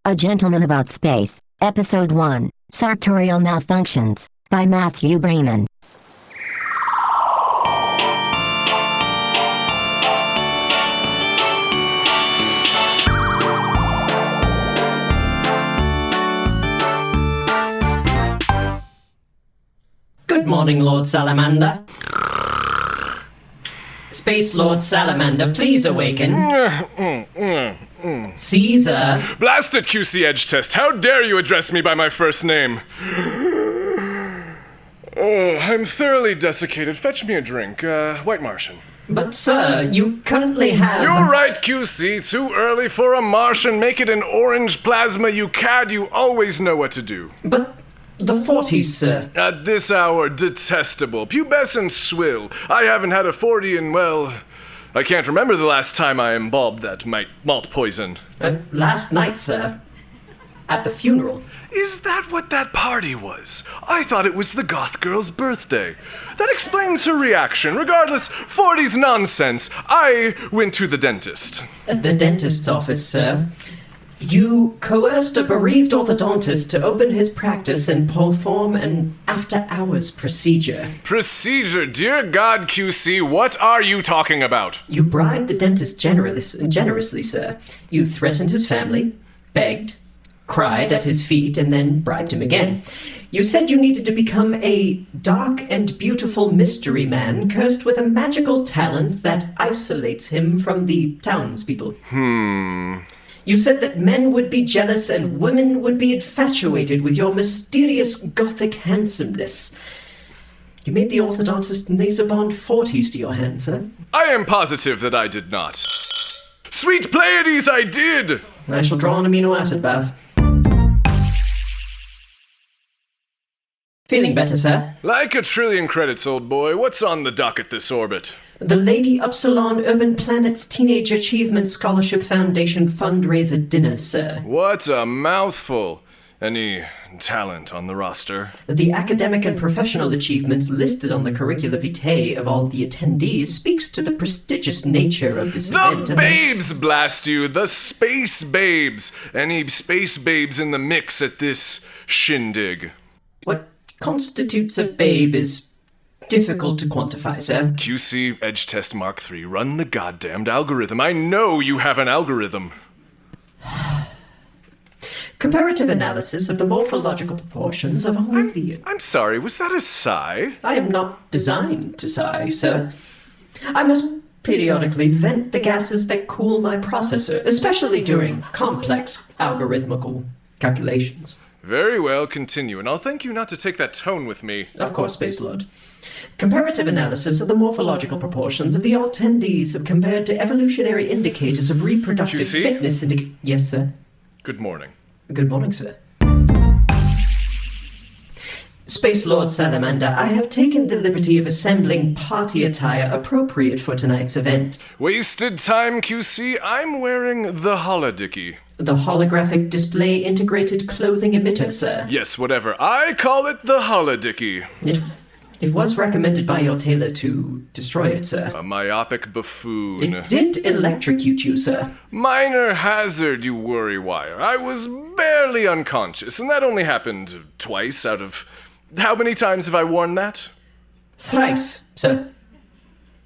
A Gentleman About Space, Episode 1, Sartorial Malfunctions, by Matthew Breman. Good morning, Lord Salamander. Space Lord Salamander, please awaken. Cesar. Blast it, QC Edgetest! How dare you address me by my first name? Oh, I'm thoroughly desiccated. Fetch me a drink. White Martian. But, sir, you currently have... You're right, QC. Too early for a Martian. Make it an orange plasma, you cad. You always know what to do. But the 40s, sir. At this hour, detestable. Pubescent swill. I haven't had a 40 in, well... I can't remember the last time I imbibed that malt poison. Last night, sir. At the funeral. Is that what that party was? I thought it was the goth girl's birthday. That explains her reaction. Regardless, 40's nonsense. I went to the dentist. The dentist's office, sir. You coerced a bereaved orthodontist to open his practice and perform an after-hours procedure. Procedure? Dear God, QC, what are you talking about? You bribed the dentist generously, sir. You threatened his family, begged, cried at his feet, and then bribed him again. You said you needed to become a dark and beautiful mystery man cursed with a magical talent that isolates him from the townspeople. You said that men would be jealous and women would be infatuated with your mysterious gothic handsomeness. You made the orthodontist Nasabond 40s to your hand, sir. I am positive that I did not. Sweet Pleiades, I did! I shall draw an amino acid bath. Feeling better, sir? Like a trillion credits, old boy. What's on the docket this orbit? The Lady Upsilon Urban Planet's Teenage Achievement Scholarship Foundation fundraiser dinner, sir. What a mouthful. Any talent on the roster? The academic and professional achievements listed on the curricula vitae of all the attendees speaks to the prestigious nature of this event. The babes, blast you! The space babes! Any space babes in the mix at this shindig? What constitutes a babe is difficult to quantify, sir. QC Edgetest Mark III, run the goddamned algorithm. I know you have an algorithm. Comparative analysis of the morphological proportions of all of the... I'm sorry, was that a sigh? I am not designed to sigh, sir. I must periodically vent the gases that cool my processor, especially during complex algorithmical calculations. Very well, continue, and I'll thank you not to take that tone with me. Of course, Space Lord. Comparative analysis of the morphological proportions of the attendees have compared to evolutionary indicators of reproductive QC? fitness. Yes, sir. Good morning. Good morning, sir. Space Lord Salamander, I have taken the liberty of assembling party attire appropriate for tonight's event. Wasted time, QC. I'm wearing the holodicky. The holographic display integrated clothing emitter, sir. Yes, whatever. I call it the holodicky. It was recommended by your tailor to destroy it, sir. A myopic buffoon. It did electrocute you, sir. Minor hazard, you worry wire. I was barely unconscious, and that only happened twice out of... How many times have I worn that? Thrice, sir.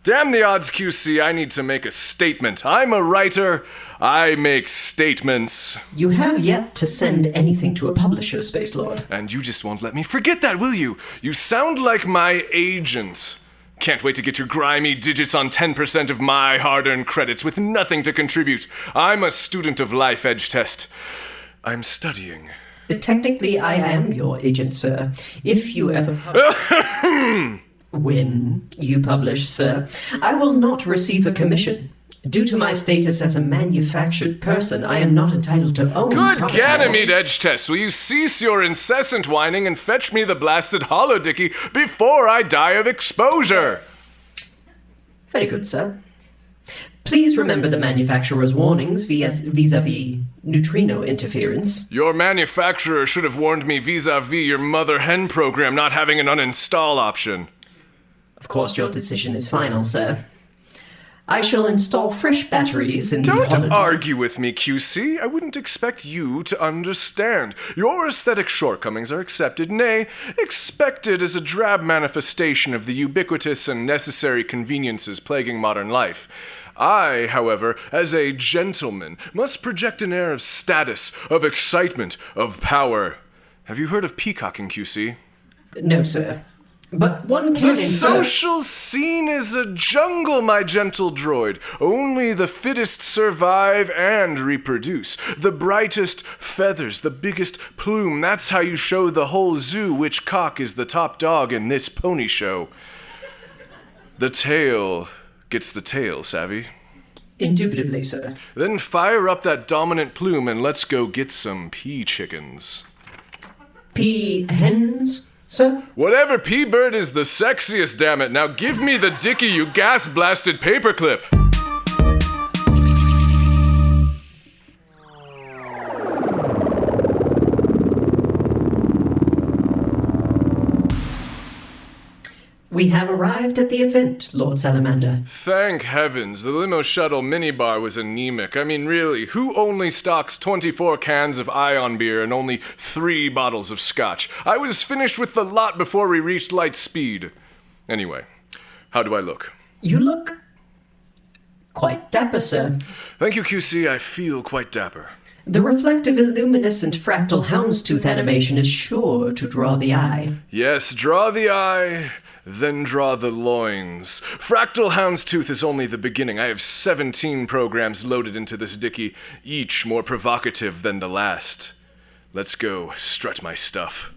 Damn the odds, QC. I need to make a statement. I'm a writer. I make statements. You have yet to send anything to a publisher, Space Lord. And you just won't let me forget that, will you? You sound like my agent. Can't wait to get your grimy digits on 10% of my hard-earned credits with nothing to contribute. I'm a student of life, Edgetest. I'm studying. Technically, I am your agent, sir. If you ever... When you publish, sir, I will not receive a commission. Due to my status as a manufactured person, I am not entitled to own... Good Ganymede, Edgetest! Will you cease your incessant whining and fetch me the blasted holodicky before I die of exposure? Very good, sir. Please remember the manufacturer's warnings vis-a-vis neutrino interference. Your manufacturer should have warned me vis-a-vis your mother hen program not having an uninstall option. Of course, your decision is final, sir. I shall install fresh batteries in the Don't holiday. argue with me, QC. I wouldn't expect you to understand. Your aesthetic shortcomings are accepted, nay, expected as a drab manifestation of the ubiquitous and necessary conveniences plaguing modern life. I, however, as a gentleman, must project an air of status, of excitement, of power. Have you heard of peacocking, QC? No, sir. But one can The infer... social scene is a jungle, my gentle droid. Only the fittest survive and reproduce. The brightest feathers, the biggest plume. That's how you show the whole zoo which cock is the top dog in this pony show. The tail gets the tail, savvy? Indubitably, sir. Then fire up that dominant plume and let's go get some pea chickens. Pea hens, sir? Whatever pea-bird is the sexiest, damn it. Now give me the dicky, you gas-blasted paperclip. We have arrived at the event, Lord Salamander. Thank heavens, the limo shuttle minibar was anemic. I mean, really, who only stocks 24 cans of Ion beer and only 3 bottles of scotch? I was finished with the lot before we reached light speed. Anyway, how do I look? You look quite dapper, sir. Thank you, QC. I feel quite dapper. The reflective illuminescent fractal houndstooth animation is sure to draw the eye. Yes, draw the eye, then draw the loins. Fractal houndstooth is only the beginning. I have 17 programs loaded into this dicky, each more provocative than the last. Let's go strut my stuff.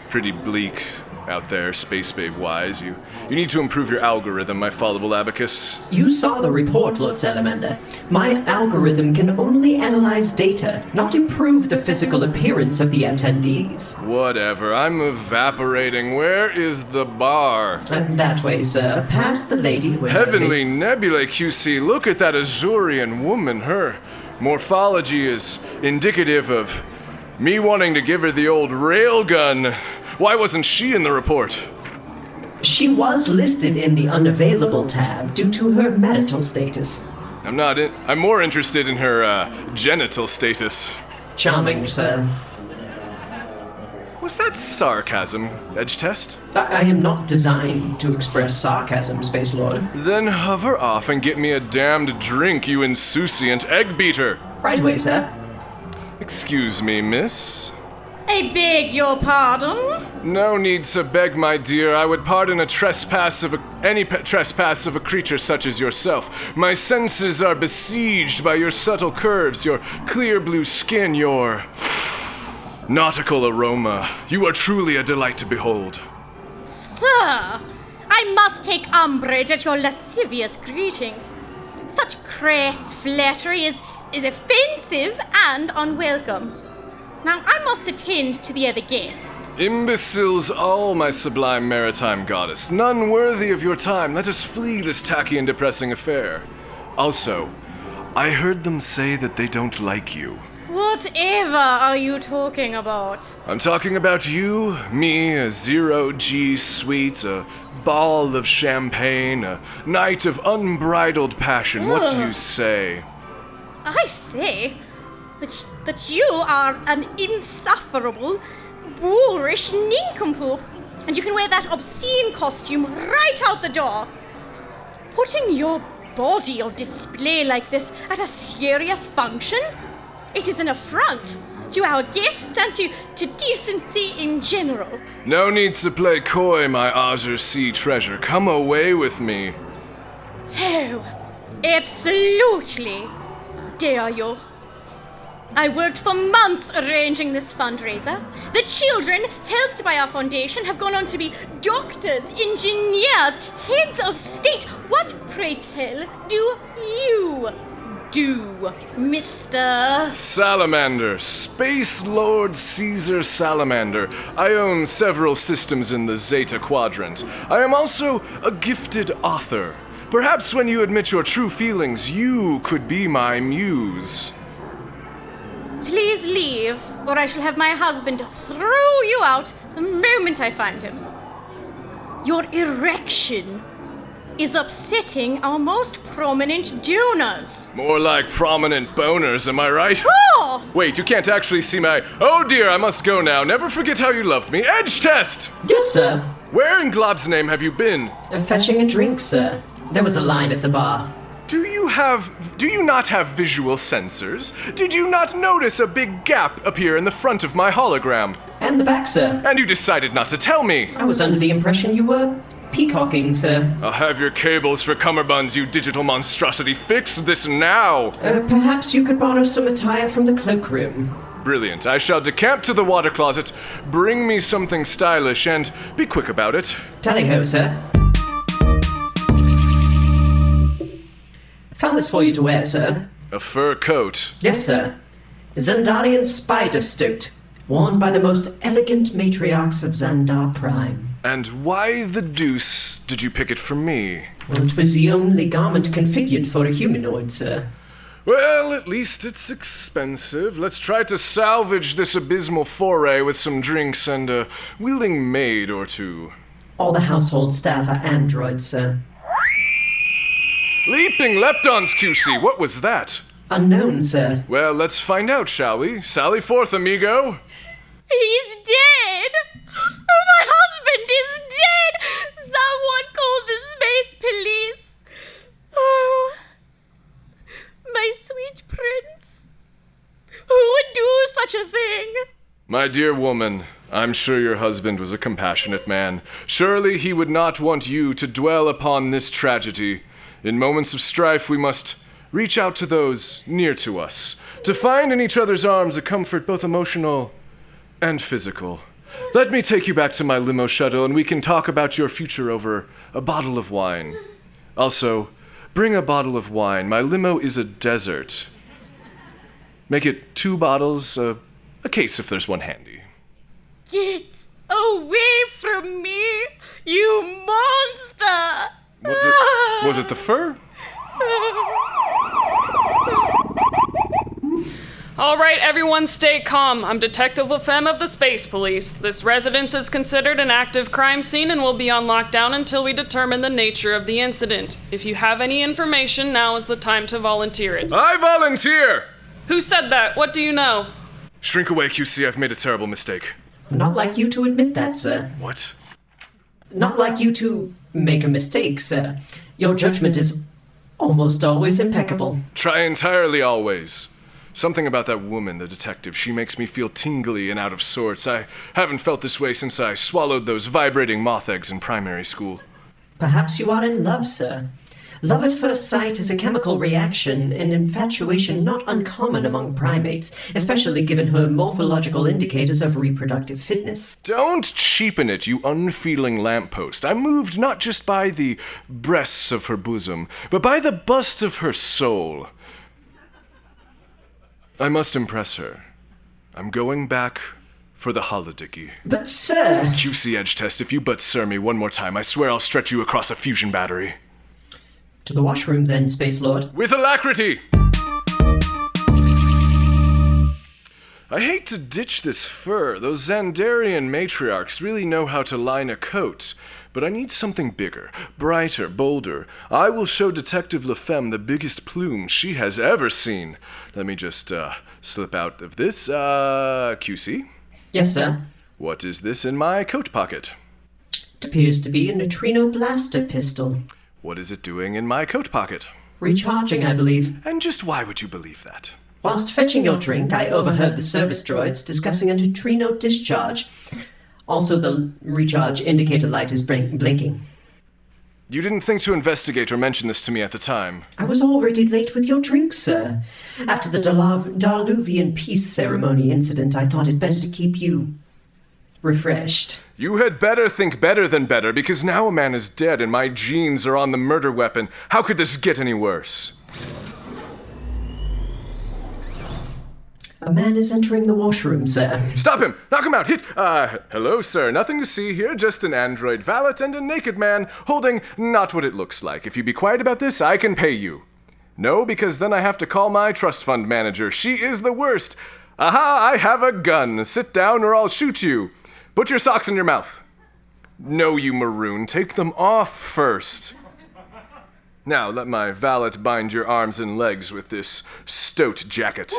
Pretty bleak out there, space babe-wise. You need to improve your algorithm, my fallible abacus. You saw the report, Lord Salamander. My algorithm can only analyze data, not improve the physical appearance of the attendees. Whatever, I'm evaporating. Where is the bar? That way, sir. Past the lady with Heavenly nebulae, QC. Look at that Azurian woman. Her morphology is indicative of me wanting to give her the old railgun. Why wasn't she in the report? She was listed in the unavailable tab due to her marital status. I'm more interested in her genital status. Charming, sir. Was that sarcasm, Edgetest? I am not designed to express sarcasm, Space Lord. Then hover off and get me a damned drink, you insouciant egg beater. Right away, sir. Excuse me, miss. I beg your pardon? No need to beg, my dear. I would pardon any trespass of a creature such as yourself. My senses are besieged by your subtle curves, your clear blue skin, your nautical aroma. You are truly a delight to behold. Sir, I must take umbrage at your lascivious greetings. Such crass flattery is offensive and unwelcome. Now, I must attend to the other guests. Imbeciles all, my sublime maritime goddess. None worthy of your time. Let us flee this tacky and depressing affair. Also, I heard them say that they don't like you. Whatever are you talking about? I'm talking about you, me, a zero-G suite, a ball of champagne, a night of unbridled passion. What do you say? I say that you are an insufferable, boorish nincompoop, and you can wear that obscene costume right out the door. Putting your body on display like this at a serious function? It is an affront to our guests and to decency in general. No need to play coy, my Azure Sea treasure. Come away with me. Oh, absolutely. Dare you? I worked for months arranging this fundraiser. The children, helped by our foundation, have gone on to be doctors, engineers, heads of state. What, pray tell, do you do, Mr. Salamander, Space Lord Cesar Salamander. I own several systems in the Zeta Quadrant. I am also a gifted author. Perhaps when you admit your true feelings, you could be my muse. Please leave, or I shall have my husband throw you out the moment I find him. Your erection is upsetting our most prominent donors. More like prominent boners, am I right? Oh! Wait, you can't actually see my... Oh dear, I must go now. Never forget how you loved me. Edgetest! Yes, sir. Where in Glob's name have you been? Fetching a drink, sir. There was a line at the bar. Do you not have visual sensors? Did you not notice a big gap appear in the front of my hologram? And the back, sir. And you decided not to tell me. I was under the impression you were peacocking, sir. I'll have your cables for cummerbunds, you digital monstrosity. Fix this now. Perhaps you could borrow some attire from the cloakroom. Brilliant. I shall decamp to the water closet, bring me something stylish, and be quick about it. Tally-ho, sir. Found this for you to wear, sir. A fur coat. Yes, sir. Xandarian spider stoat, worn by the most elegant matriarchs of Xandar Prime. And why the deuce did you pick it for me? Well, it was the only garment configured for a humanoid, sir. Well, at least it's expensive. Let's try to salvage this abysmal foray with some drinks and a willing maid or two. All the household staff are androids, sir. Leaping leptons, QC, what was that? Unknown, sir. Well, let's find out, shall we? Sally forth, amigo. He's dead! Oh, my husband is dead! Someone call the space police! Oh, my sweet prince. Who would do such a thing? My dear woman, I'm sure your husband was a compassionate man. Surely he would not want you to dwell upon this tragedy. In moments of strife, we must reach out to those near to us, to find in each other's arms a comfort both emotional and physical. Let me take you back to my limo shuttle and we can talk about your future over a bottle of wine. Also, bring a bottle of wine. My limo is a desert. Make it 2 bottles, a case if there's one handy. Get away from me, you monster! Was it the fur? All right, everyone stay calm. I'm Detective LaFemme of the Space Police. This residence is considered an active crime scene and will be on lockdown until we determine the nature of the incident. If you have any information, now is the time to volunteer it. I volunteer! Who said that? What do you know? Shrink away, QC. I've made a terrible mistake. Not like you to admit that, sir. What? Not like you to make a mistake, sir. Your judgment is almost always impeccable. Try entirely always. Something about that woman, the detective, she makes me feel tingly and out of sorts. I haven't felt this way since I swallowed those vibrating moth eggs in primary school. Perhaps you are in love, sir. Love at first sight is a chemical reaction, an infatuation not uncommon among primates, especially given her morphological indicators of reproductive fitness. Don't cheapen it, you unfeeling lamppost. I'm moved not just by the breasts of her bosom, but by the bust of her soul. I must impress her. I'm going back for the holidicky. But, sir... QC Edgetest, if you but sir me one more time, I swear I'll stretch you across a fusion battery. To the washroom, then, Space Lord. With alacrity! I hate to ditch this fur. Those Xandarian matriarchs really know how to line a coat. But I need something bigger, brighter, bolder. I will show Detective LaFemme the biggest plume she has ever seen. Let me just slip out of this. QC? Yes, sir. What is this in my coat pocket? It appears to be a neutrino blaster pistol. What is it doing in my coat pocket? Recharging, I believe. And just why would you believe that? Whilst fetching your drink, I overheard the service droids discussing a neutrino discharge. Also, the recharge indicator light is blinking. You didn't think to investigate or mention this to me at the time. I was already late with your drink, sir. After the Darluvian peace ceremony incident, I thought it better to keep you refreshed. You had better think better than better, because now a man is dead and my genes are on the murder weapon. How could this get any worse? A man is entering the washroom, sir. Stop him! Knock him out! Hit! Hello, sir. Nothing to see here. Just an android valet and a naked man holding not what it looks like. If you be quiet about this, I can pay you. No, because then I have to call my trust fund manager. She is the worst. Aha! I have a gun. Sit down or I'll shoot you. Put your socks in your mouth. No, you maroon. Take them off first. Now, let my valet bind your arms and legs with this stoat jacket.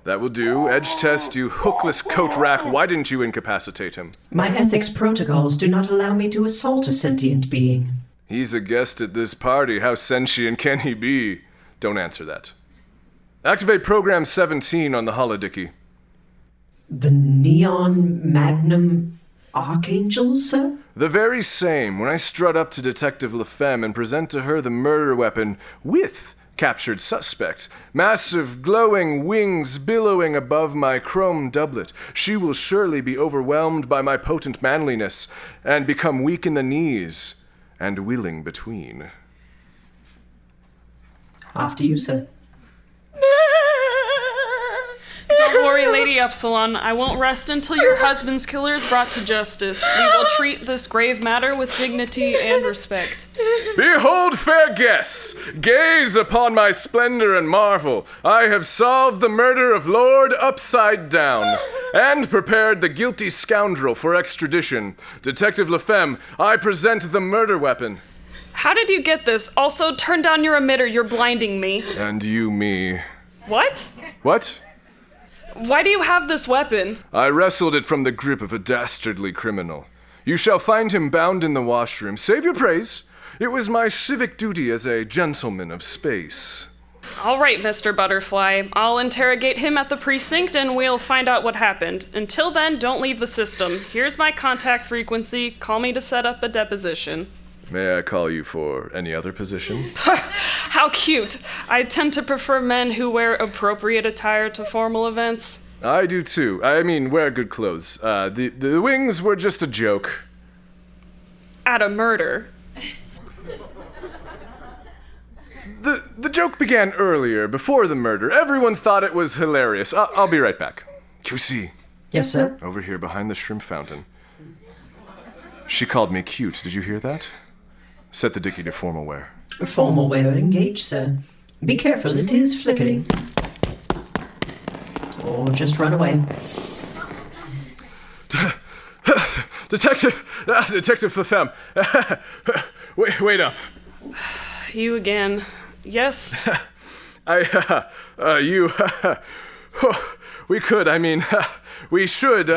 That will do. Edgetest, you hookless coat rack. Why didn't you incapacitate him? My ethics protocols do not allow me to assault a sentient being. He's a guest at this party. How sentient can he be? Don't answer that. Activate Program 17 on the holodecky. The Neon Magnum Archangel, sir? The very same. When I strut up to Detective LaFemme and present to her the murder weapon with captured suspect, massive glowing wings billowing above my chrome doublet, she will surely be overwhelmed by my potent manliness and become weak in the knees and willing between. After you, sir. Don't worry, Lady Upsilon. I won't rest until your husband's killer is brought to justice. We will treat this grave matter with dignity and respect. Behold, fair guests! Gaze upon my splendor and marvel. I have solved the murder of Lord Upside Down and prepared the guilty scoundrel for extradition. Detective LaFemme, I present the murder weapon. How did you get this? Also, turn down your emitter. You're blinding me. And you me. What? What? Why do you have this weapon? I wrestled it from the grip of a dastardly criminal. You shall find him bound in the washroom. Save your praise. It was my civic duty as a gentleman of space. All right, Mr. Butterfly. I'll interrogate him at the precinct and we'll find out what happened. Until then, don't leave the system. Here's my contact frequency. Call me to set up a deposition. May I call you for any other position? How cute. I tend to prefer men who wear appropriate attire to formal events. I do too. I mean, wear good clothes. The wings were just a joke. At a murder. The joke began earlier, before the murder. Everyone thought it was hilarious. I'll be right back. QC. Yes, sir. Over here behind the shrimp fountain. She called me cute. Did you hear that? Set the dicky to formal wear. Formal wear engaged, sir. Be careful, it is flickering. Or just run away. Detective LaFemme. Wait up. You again. Yes? We could, we should,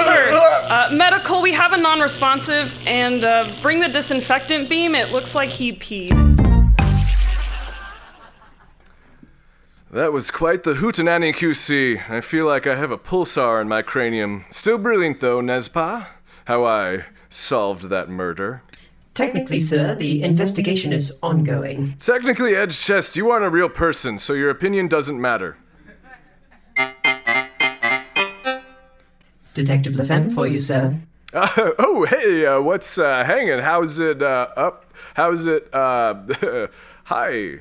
Sir, medical, we have a non-responsive, and bring the disinfectant beam. It looks like he peed. That was quite the hootenanny, QC. I feel like I have a pulsar in my cranium. Still brilliant, though, n'est-ce pas? How I solved that murder. Technically, sir, the investigation is ongoing. Technically, Edgetest, you aren't a real person, so your opinion doesn't matter. Detective LaFemme for you, sir. Hey, what's hanging? How's it up? How's it hi?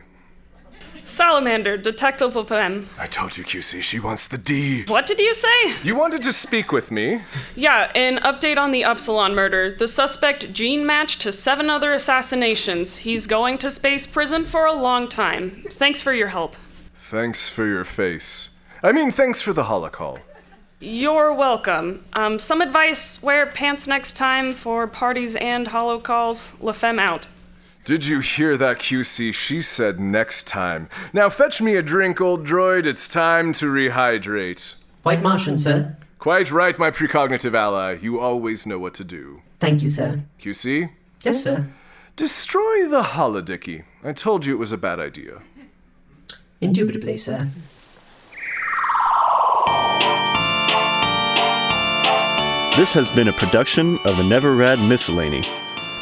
Salamander, Detective LaFemme. I told you, QC, she wants the D. What did you say? You wanted to speak with me? Yeah, an update on the Upsilon murder. The suspect gene matched to 7 other assassinations. He's going to space prison for a long time. Thanks for your help. Thanks for your face. Thanks for the holocall. You're welcome. Some advice, wear pants next time for parties and holocalls. LaFemme out. Did you hear that, QC? She said next time. Now fetch me a drink, old droid. It's time to rehydrate. White Martian, sir. Quite right, my precognitive ally. You always know what to do. Thank you, sir. QC? Yes, sir. Destroy the holodecky. I told you it was a bad idea. Indubitably, sir. This has been a production of the Never Rad Miscellany.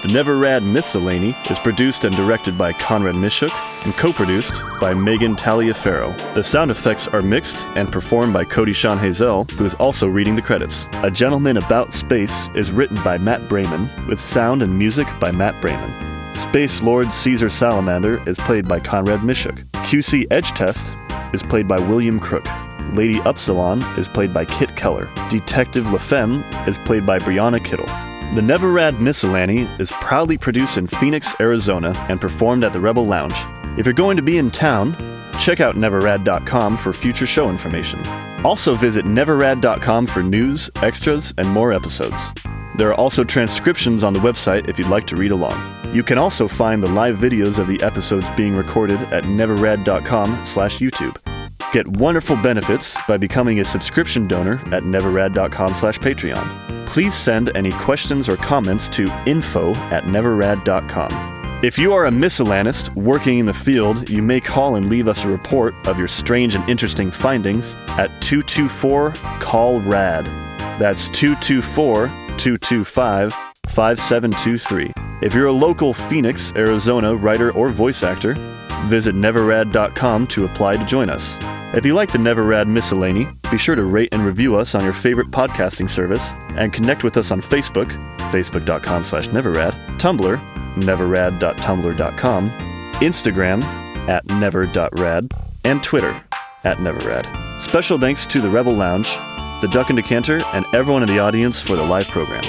The Never Rad Miscellany is produced and directed by Conrad Mishuk and co-produced by Megan Taliaferro. The sound effects are mixed and performed by Cody Sean Hazel, who is also reading the credits. A Gentleman About Space is written by Matt Brayman, with sound and music by Matt Brayman. Space Lord Cesar Salamander is played by Conrad Mishuk. QC Edgetest is played by William Crook. Lady Upsilon is played by Kit Keller. Detective LaFemme is played by Brianna Kittle. The Never Rad Miscellany is proudly produced in Phoenix, Arizona, and performed at the Rebel Lounge. If you're going to be in town, Check out neverrad.com for future show information. Also visit neverrad.com for news, extras, and more episodes. There are also transcriptions on the website if you'd like to read along. You can also find the live videos of the episodes being recorded at neverrad.com/YouTube. Get wonderful benefits by becoming a subscription donor at neverrad.com/Patreon. Please send any questions or comments to info@neverrad.com. If you are a miscellaneist working in the field, you may call and leave us a report of your strange and interesting findings at 224-CALL-RAD. That's 224-225-5723. If you're a local Phoenix, Arizona writer or voice actor, visit neverrad.com to apply to join us. If you like the Neverrad Miscellany, be sure to rate and review us on your favorite podcasting service, and connect with us on Facebook, facebook.com/neverrad, Tumblr, neverrad.tumblr.com, Instagram, @never.rad, and Twitter, @neverrad. Special thanks to the Rebel Lounge, the Duck and Decanter, and everyone in the audience for the live program.